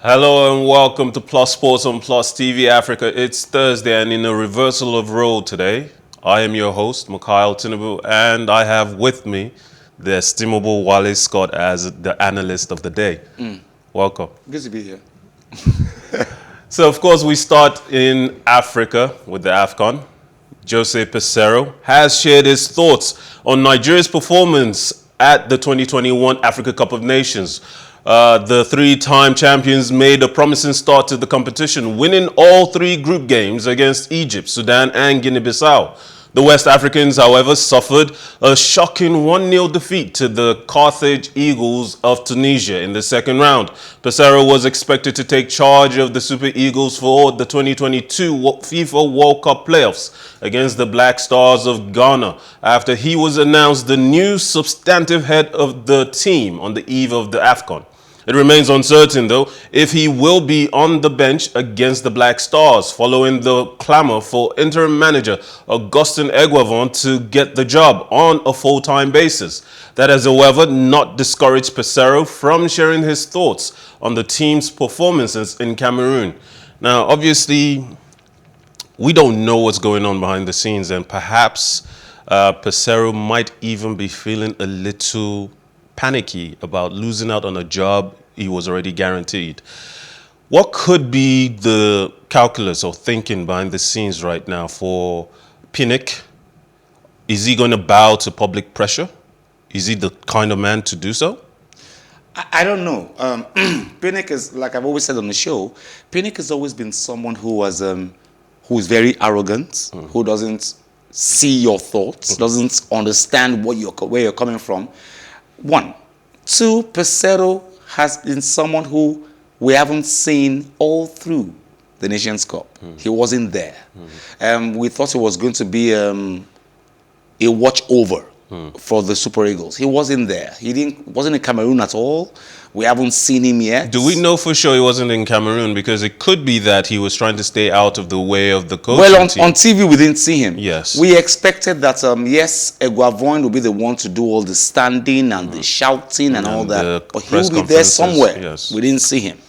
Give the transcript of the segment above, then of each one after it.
Hello and welcome to Plus Sports on PlusTvAfrica. It's Thursday and in a reversal of role today, I am your host, Mikhail Tinubu, and I have with me the estimable Wale Scott as the analyst of the day. Welcome. Good to be here. So, of course, we start in Africa with the AFCON. Jose Peseiro has shared his thoughts on Nigeria's performance at the 2021 Africa Cup of Nations. The three-time champions made a promising start to the competition, winning all three group games against Egypt, Sudan, and Guinea-Bissau. The West Africans, however, suffered a shocking 1-0 defeat to the Carthage Eagles of Tunisia in the second round. Peseiro was expected to take charge of the Super Eagles for the 2022 FIFA World Cup playoffs against the Black Stars of Ghana after he was announced the new substantive head of the team on the eve of the AFCON. It remains uncertain, though, if he will be on the bench against the Black Stars, following the clamor for interim manager Augustin Eguavoen to get the job on a full-time basis. That has, however, not discouraged Peseiro from sharing his thoughts on the team's performances in Cameroon. Now, obviously, we don't know what's going on behind the scenes, and perhaps Peseiro might even be feeling a little panicky about losing out on a job he was already guaranteed. What could be the calculus or thinking behind the scenes right now for Pinnick? Is he going to bow to public pressure? Is he the kind of man to do so? I don't know. Pinnick is, like I've always said on the show, Pinnick has always been someone who is very arrogant, who doesn't see your thoughts, doesn't understand where you're coming from. One. Two, Peseiro has been someone who we haven't seen all through the Nations Cup. He wasn't there. We thought it was going to be a watch over for the Super Eagles. He wasn't there. Wasn't in Cameroon at all. We haven't seen him yet. Do we know for sure he wasn't in Cameroon? Because it could be that he was trying to stay out of the way of the coaching team. On TV, we didn't see him. Yes. We expected that, yes, Eguavoen would be the one to do all the standing and the shouting and all that. But he will be there somewhere. Yes. We didn't see him.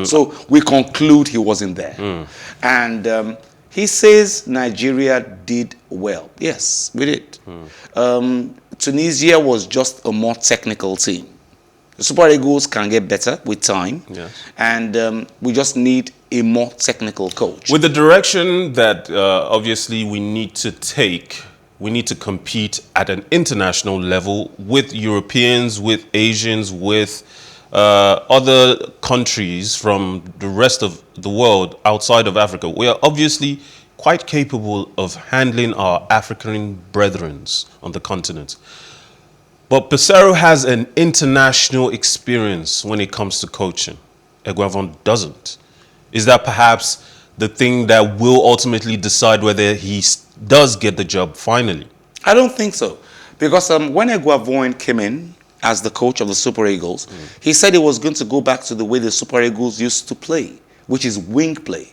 So we conclude he wasn't there. And he says Nigeria did well. Yes, we did. Tunisia was just a more technical team. The Super Eagles can get better with time, and we just need a more technical coach. With the direction that obviously we need to take, we need to compete at an international level with Europeans, with Asians, with other countries from the rest of the world outside of Africa. We are obviously quite capable of handling our African brethren on the continent. But Peseiro has an international experience when it comes to coaching. Eguavoen doesn't. Is that perhaps the thing that will ultimately decide whether he does get the job finally? I don't think so. Because when Eguavoen came in as the coach of the Super Eagles, he said he was going to go back to the way the Super Eagles used to play, which is wing play.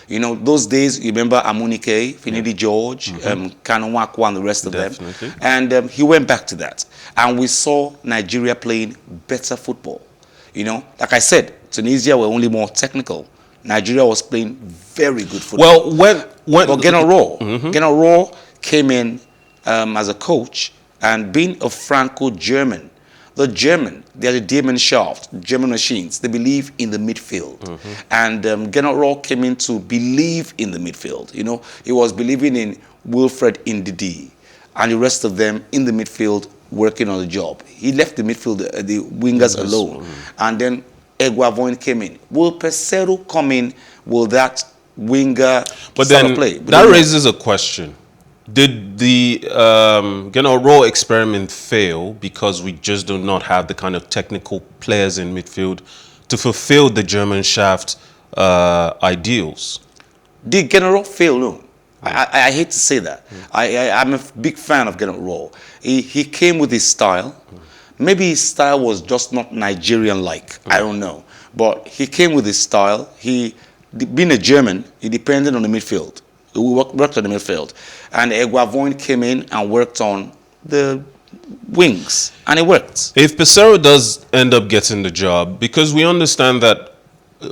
You know, those days, you remember Amunike, Finidi George, Kanu Wakwa, and the rest of them. And he went back to that. And we saw Nigeria playing better football. You know, like I said, Tunisia were only more technical. Nigeria was playing very good football. Well, But Gennaro Rowe came in as a coach, and being a Franco-German, they're the Diamond Shaft, German machines. They believe in the midfield. And Gennaro came in to believe in the midfield. You know, he was believing in Wilfred Ndidi and the rest of them in the midfield working on the job. He left the midfield, the wingers alone. And then Eguavoen came in. Will Peseiro come in? Will that winger start to play? That raises a question. Did the Gennaro experiment fail because we just do not have the kind of technical players in midfield to fulfill the German shaft ideals? Did Gennaro fail? No. I hate to say that. I'm a big fan of Gennaro. He came with his style. Maybe his style was just not Nigerian-like. I don't know. But he came with his style. Being a German, he depended on the midfield. He worked on the midfield. And Eguavoen came in and worked on the wings. And it worked. If Peseiro does end up getting the job, because we understand that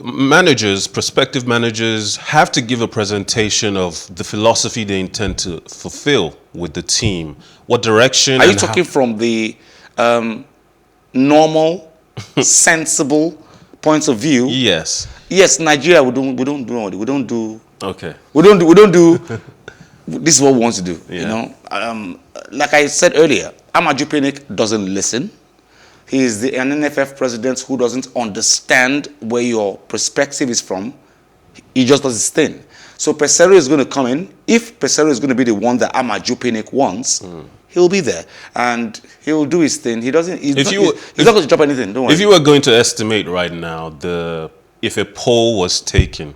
managers, prospective managers, have to give a presentation of the philosophy they intend to fulfill with the team. What direction? Are you talking from the normal, sensible point of view? Yes. Yes, Nigeria, we don't do. Okay. We don't do. This is what we want to do. Yeah. You know, like I said earlier, Amaju Pinnick doesn't listen. He is an NFF president who doesn't understand where your perspective is from. He just does his thing. So Peseiro is going to come in. If Peseiro is going to be the one that Amaju Pinnick wants, he'll be there and he'll do his thing. He's not going to drop anything. Don't worry. If you were going to estimate right now, if a poll was taken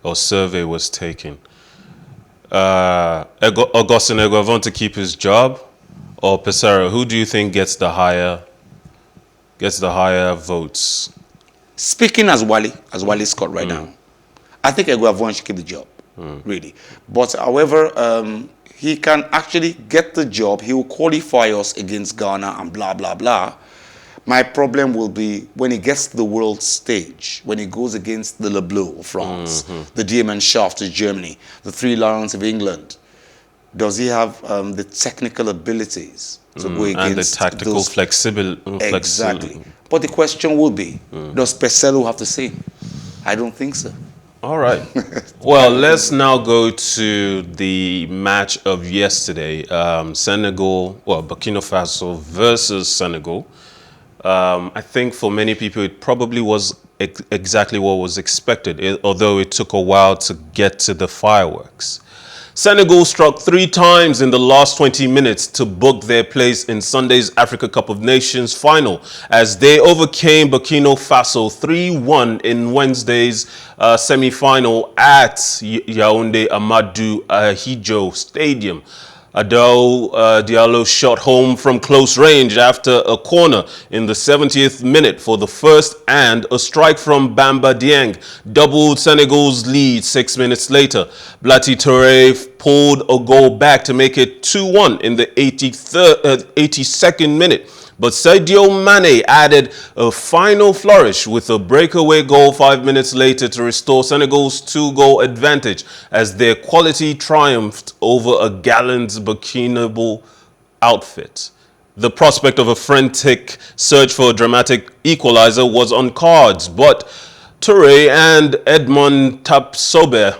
or survey was taken, Augustin Eguavon to keep his job or Peseiro, who do you think gets the higher votes? Speaking as Wally Scott right now, I think Eguavon should keep the job, really. But however, he can actually get the job. He will qualify us against Ghana and blah, blah, blah. My problem will be when he gets to the world stage, when he goes against the Leblanc of France, the Diamond Shaft of Germany, the Three Lions of England. Does he have the technical abilities to go against and the tactical flexibility? Exactly. But the question will be, does Peseiro have the same? I don't think so. All right. Well, let's now go to the match of yesterday. Burkina Faso versus Senegal. I think for many people, it probably was exactly what was expected, although it took a while to get to the fireworks. Senegal struck 3 times in the last 20 minutes to book their place in Sunday's Africa Cup of Nations final as they overcame Burkina Faso 3-1 in Wednesday's semi-final at Yaoundé Amadou Ahidjo Stadium. Adou Diallo shot home from close range after a corner in the 70th minute for the first, and a strike from Bamba Dieng doubled Senegal's lead 6 minutes later. Blati Touré pulled a goal back to make it 2-1 in the 82nd minute. But Sadio Mane added a final flourish with a breakaway goal 5 minutes later to restore Senegal's 2-goal advantage as their quality triumphed over a gallant Burkinabé outfit. The prospect of a frantic search for a dramatic equalizer was on cards, but Touré and Edmond Tapsoba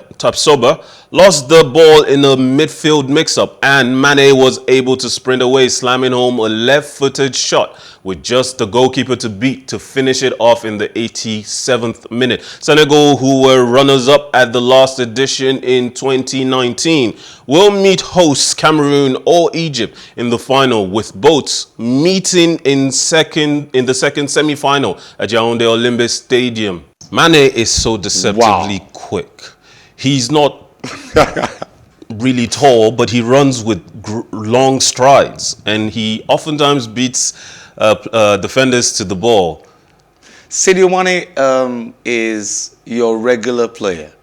lost the ball in a midfield mix-up, and Mane was able to sprint away, slamming home a left-footed shot with just the goalkeeper to beat to finish it off in the 87th minute. Senegal, who were runners-up at the last edition in 2019, will meet hosts Cameroon or Egypt in the final, with both meeting in the second semi-final at Yaoundé Olimbe Stadium. Mane is so deceptively quick. He's not really tall, but he runs with long strides, and he oftentimes beats defenders to the ball. Sadio Mane is your regular player,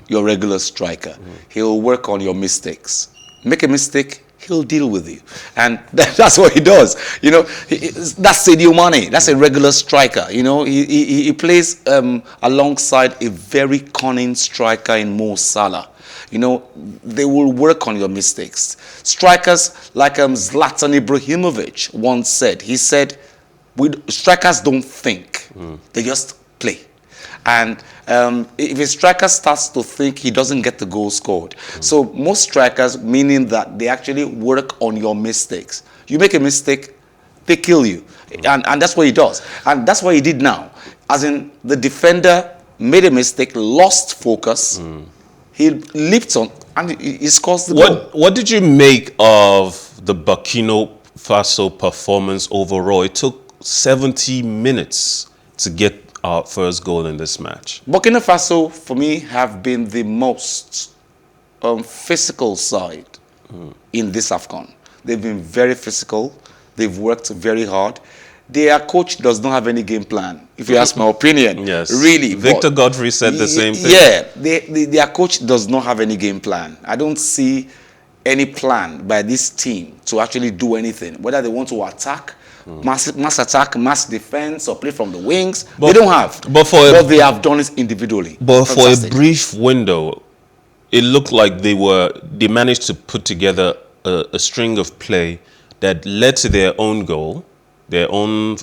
your regular striker. He'll work on your mistakes. Make a mistake, he'll deal with you. And that's what he does. You know, that's Sadio Mane. That's a regular striker. You know, he plays alongside a very cunning striker in Mo Salah. You know, they will work on your mistakes. Strikers like Zlatan Ibrahimovic once said, he said, strikers don't think, they just play. And if a striker starts to think, he doesn't get the goal scored. So most strikers, meaning that they actually work on your mistakes. You make a mistake, they kill you. And that's what he does. And that's what he did now. As in, the defender made a mistake, lost focus, he leaped on, and he scores the goal. What did you make of the Burkina Faso performance overall? It took 70 minutes to get our first goal in this match. Burkina Faso, for me, have been the most physical side in this AFCON. They've been very physical. They've worked very hard. Their coach does not have any game plan, if you ask my opinion. Yes. Really. Victor Godfrey said the same thing. Yeah. Their coach does not have any game plan. I don't see any plan by this team to actually do anything, whether they want to attack mass attack, mass defense, or play from the wings. They don't have. But they have done it individually. But for a brief window, it looked like they managed to put together a string of play that led to their own goal, their own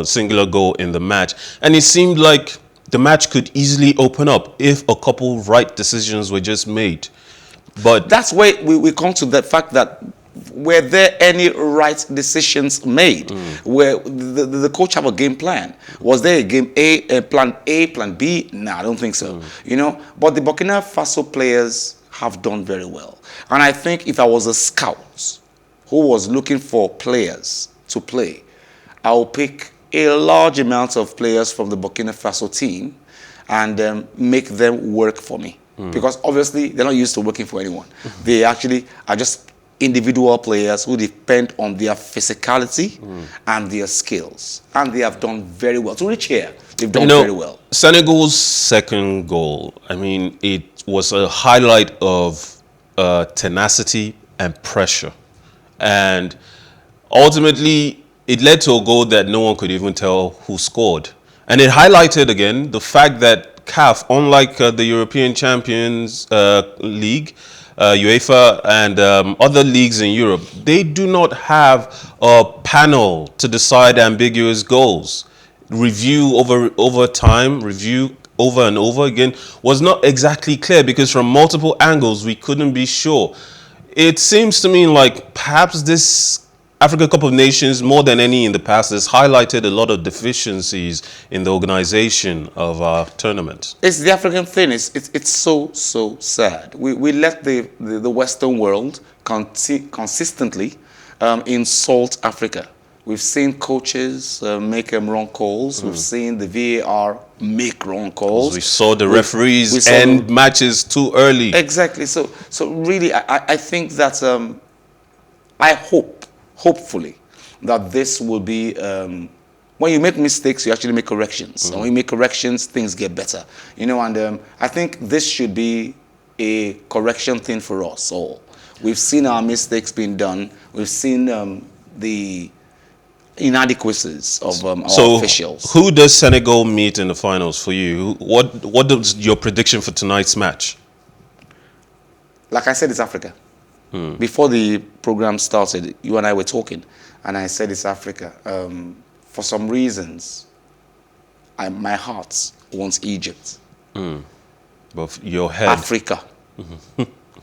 singular goal in the match. And it seemed like the match could easily open up if a couple right decisions were just made. But that's where we come to the fact that were there any right decisions made? Where the coach have a game plan? Was there a plan B? No, I don't think so. But the Burkina Faso players have done very well. And I think if I was a scout who was looking for players to play, I will pick a large amount of players from the Burkina Faso team and make them work for me. Because obviously they're not used to working for anyone. They actually are just individual players who depend on their physicality and their skills. And they have done very well. To reach here, they've done very well. Senegal's second goal, it was a highlight of tenacity and pressure. And ultimately, it led to a goal that no one could even tell who scored. And it highlighted again the fact that CAF, unlike the European Champions League, UEFA and other leagues in Europe, they do not have a panel to decide ambiguous goals. Review over time, review over and over again was not exactly clear because from multiple angles we couldn't be sure. It seems to me like perhaps this Africa Cup of Nations, more than any in the past, has highlighted a lot of deficiencies in the organization of our tournament. It's the African thing. It's so sad. We let the Western world consistently insult Africa. We've seen coaches make wrong calls. We've seen the VAR make wrong calls. We saw the referees end matches too early. Exactly. So really, I think that hopefully, that this will be, when you make mistakes, you actually make corrections. And when you make corrections, things get better. And I think this should be a correction thing for us all. We've seen our mistakes being done. We've seen the inadequacies of our officials. So who does Senegal meet in the finals for you? What is your prediction for tonight's match? Like I said, it's Africa. Before the program started, you and I were talking, and I said it's Africa. For some reasons, my heart wants Egypt. But your head... Africa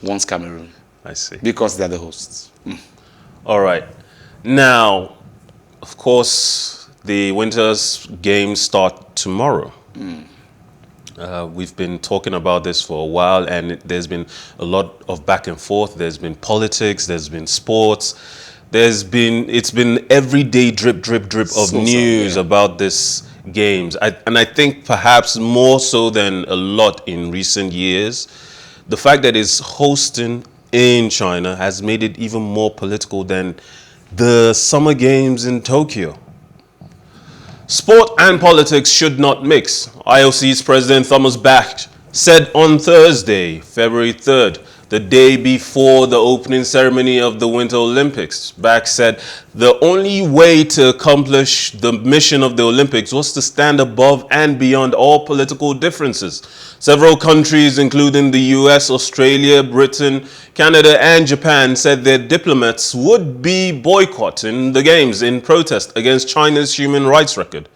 wants Cameroon. I see. Because they're the hosts. All right. Now, of course, the Winter's Games start tomorrow. We've been talking about this for a while, and there's been a lot of back and forth. There's been politics, there's been sports, it's been everyday drip of news about this games. And I think perhaps more so than a lot in recent years, the fact that it's hosting in China has made it even more political than the Summer Games in Tokyo. Sport and politics should not mix. I.O.C's President Thomas Bach said on Thursday, February 3rd, the day before the opening ceremony of the Winter Olympics. Bach said the only way to accomplish the mission of the Olympics was to stand above and beyond all political differences. Several countries, including the US, Australia, Britain, Canada, and Japan, said their diplomats would be boycotting the Games in protest against China's human rights record.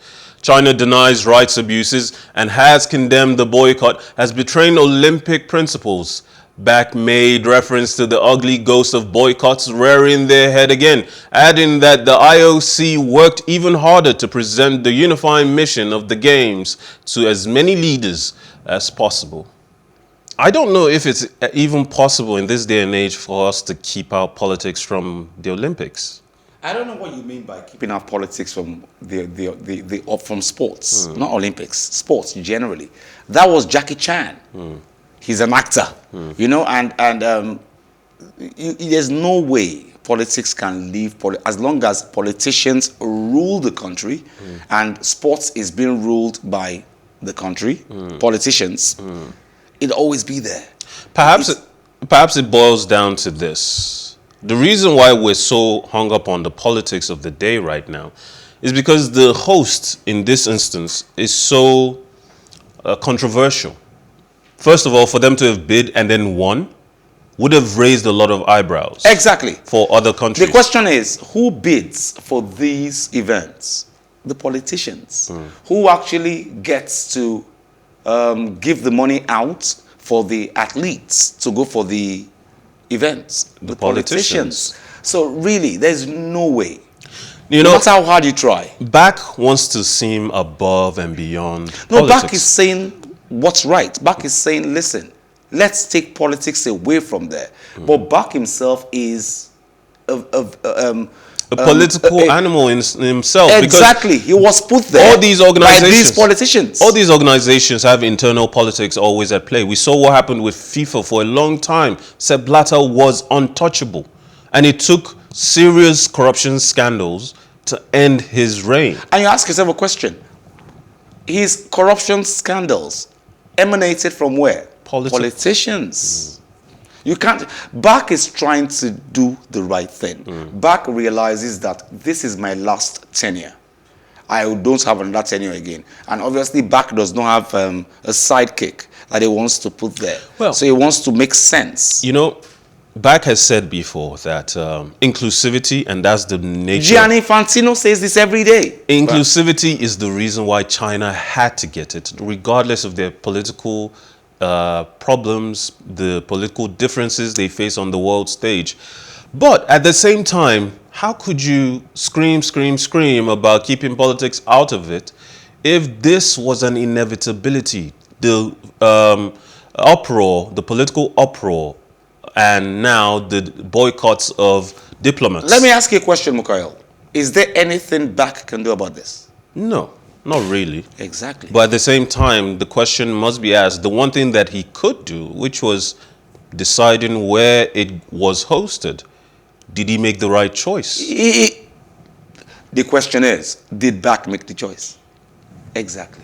China denies rights abuses and has condemned the boycott as betraying Olympic principles. Bach made reference to the ugly ghost of boycotts rearing their head again, adding that the I.O.C. worked even harder to present the unifying mission of the Games to as many leaders as possible. I don't know if it's even possible in this day and age for us to keep our politics from the Olympics. I don't know what you mean by keeping our politics from from sports, not Olympics, sports generally. That was Jackie Chan. He's an actor, and there's no way politics can leave as long as politicians rule the country and sports is being ruled by the country, politicians, it'll always be there. Perhaps it boils down to this. The reason why we're so hung up on the politics of the day right now is because the host in this instance is so controversial. First of all, for them to have bid and then won would have raised a lot of eyebrows. Exactly. For other countries. The question is, who bids for these events? The politicians. Who actually gets to give the money out for the athletes to go for the events? The politicians. So really, there's no way. You No know, matter how hard you try. Back wants to seem above and beyond No, politics. Back is saying what's right. Back is saying, listen, let's take politics away from there. But Back himself is a political animal in himself. Exactly. He was put there all these organizations, by these politicians. All these organizations have internal politics always at play. We saw what happened with FIFA for a long time. Sepp Blatter was untouchable. And it took serious corruption scandals to end his reign. And you ask yourself a question. His corruption scandals emanated from where? Politicians. You can't. Back is trying to do the right thing. Back realizes that this is my last tenure. I don't have another tenure again. And obviously, Back does not have a sidekick that he wants to put there. Well, so he wants to make sense. You know, Back has said before that inclusivity, and that's the nature. Gianni Infantino says this every day. Inclusivity is the reason why China had to get it, regardless of their political problems, the political differences they face on the world stage. But at the same time, how could you scream about keeping politics out of it if this was an inevitability? The uproar, the political uproar, and now the boycotts of diplomats. Let me ask you a question, Mukail. Is there anything Back can do about this? No, not really. Exactly. But at the same time, the question must be asked. The one thing that he could do, which was deciding where it was hosted, did he make the right choice? The question is, did Back make the choice? Exactly.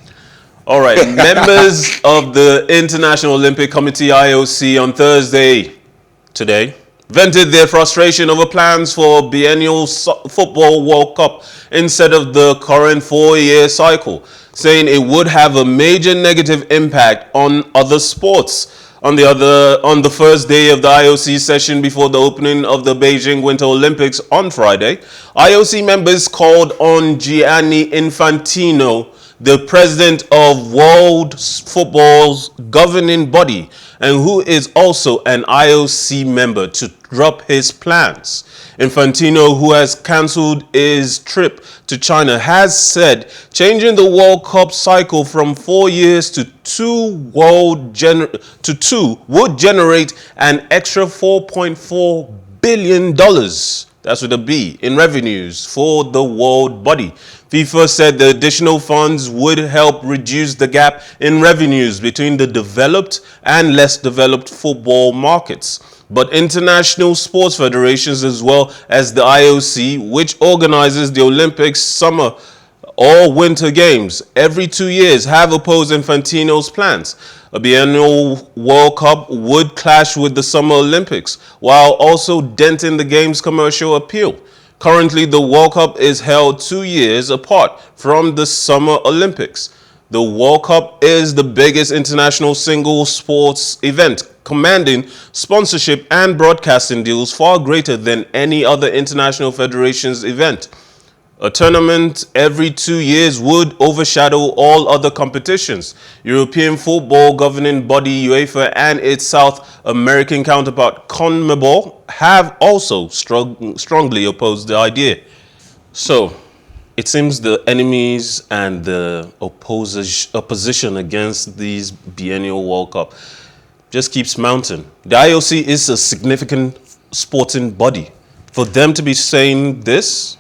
All right. Members of the International Olympic Committee, I.O.C, on Thursday, today, vented their frustration over plans for Biennial Football World Cup instead of the current 4-year cycle, saying it would have a major negative impact on other sports. On the first day of the I.O.C session before the opening of the Beijing Winter Olympics on Friday, I.O.C members called on Gianni Infantino, the president of World Football's governing body, and who is also an I.O.C member, to drop his plans. Infantino, who has cancelled his trip to China, has said changing the World Cup cycle from 4 years to two would generate an extra $4.4 billion. That's with a B, in revenues for the world body. FIFA said the additional funds would help reduce the gap in revenues between the developed and less developed football markets. But international sports federations, as well as the I.O.C, which organizes the Olympics, summer or winter games every 2 years, have opposed Infantino's plans. A biennial World Cup would clash with the Summer Olympics, while also denting the game's commercial appeal. Currently, the World Cup is held 2 years apart from the Summer Olympics. The World Cup is the biggest international single sports event, commanding sponsorship and broadcasting deals far greater than any other international federation's event. A tournament every 2 years would overshadow all other competitions. European football governing body UEFA and its South American counterpart CONMEBOL have also strongly opposed the idea. So, it seems the enemies and the opposition against these biennial World Cup just keeps mounting. The I.O.C is a significant sporting body. For them to be saying this,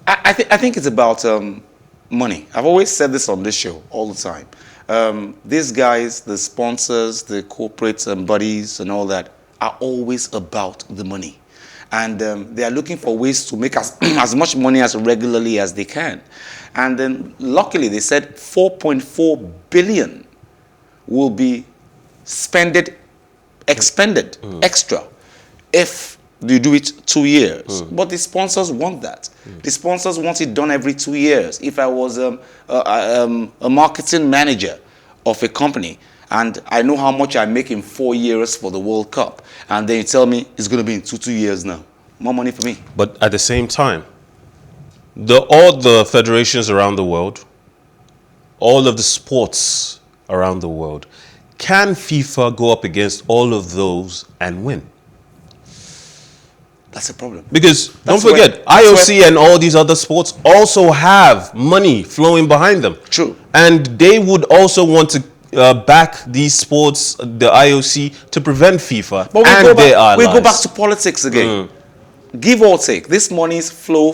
I think it's about money. I've always said this on this show all the time. These guys, the sponsors, the corporate bodies and all that, are always about the money. And they are looking for ways to make as much money as regularly as they can. And then luckily they said 4.4 billion will be expended extra if you do it 2 years. But the sponsors want that. The sponsors want it done every 2 years. If I was a marketing manager of a company and I know how much I make in 4 years for the World Cup, and then you tell me it's going to be in 2 years now, more money for me. But at the same time, all the federations around the world, all of the sports around the world, can FIFA go up against all of those and win? That's a problem. Because don't forget, I.O.C and all these other sports also have money flowing behind them. True. And they would also want to back these sports, the I.O.C, to prevent FIFA But and their allies. we go back to politics again. Give or take, this money's flow,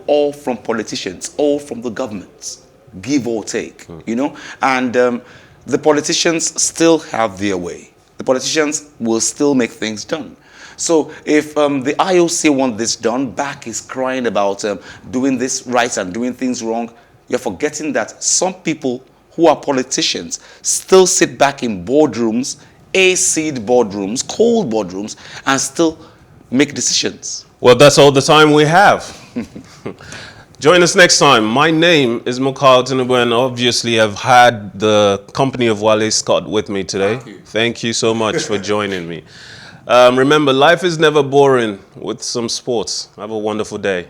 all from politicians, all from the governments. Give or take, you know? And the politicians still have their way. The politicians will still make things done. So if the I.O.C want this done, back is crying about doing this right and doing things wrong, you're forgetting that some people who are politicians still sit back in boardrooms, AC boardrooms, cold boardrooms, and still make decisions. Well, that's all the time we have. Join us next time. My name is Mukal Tinubu, and obviously I've had the company of Wale Scott with me today. Thank you so much for joining me. Remember, life is never boring with some sports. Have a wonderful day.